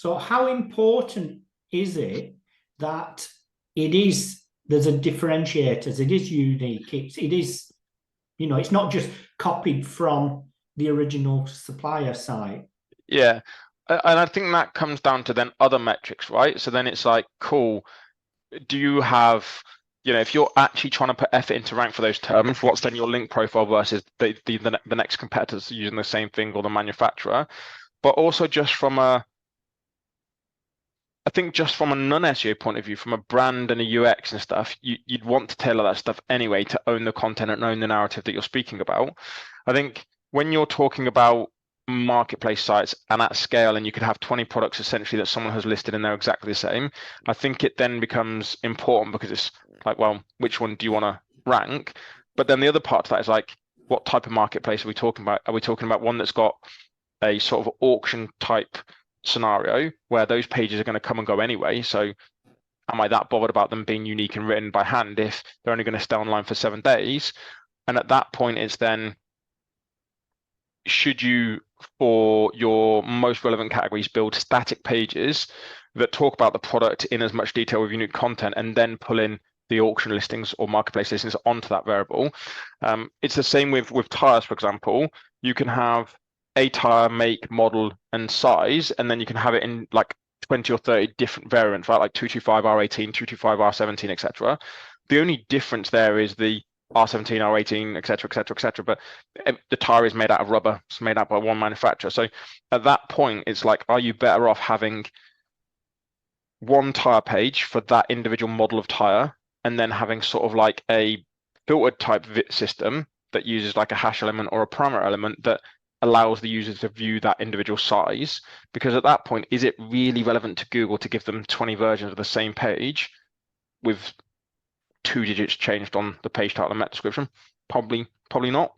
So how important is it that there's a differentiators, it is unique, it is, it's not just copied from the original supplier site. Yeah. And I think that comes down to then other metrics, right? So then it's like, cool, do you have, if you're actually trying to put effort into rank for those terms, what's then your link profile versus the next competitors using the same thing or the manufacturer? But also I think just from a non-SEO point of view, from a brand and a UX and stuff, you'd want to tailor that stuff anyway to own the content and own the narrative that you're speaking about. I think when you're talking about marketplace sites and at scale, and you could have 20 products essentially that someone has listed and they're exactly the same, I think it then becomes important because it's like, well, which one do you want to rank? But then the other part of that is like, what type of marketplace are we talking about? Are we talking about one that's got a sort of auction type scenario where those pages are going to come and go anyway? So am I that bothered about them being unique and written by hand if they're only going to stay online for 7 days? And at that point, it's then, should you, for your most relevant categories, build static pages that talk about the product in as much detail with unique content and then pull in the auction listings or marketplace listings onto that variable? It's the same with tires, for example. You can have a tire make, model, and size, and then you can have it in like 20 or 30 different variants, right? Like 225 R18, 225 R17, etc. The only difference there is the R17, R18, etc., etc., etc. But the tire is made out of rubber. It's made out by one manufacturer. So at that point, it's like, are you better off having one tire page for that individual model of tire, and then having sort of like a filtered type system that uses like a hash element or a parameter element that allows the user to view that individual size? Because at that point, is it really relevant to Google to give them 20 versions of the same page with 2 digits changed on the page title and meta description? Probably not.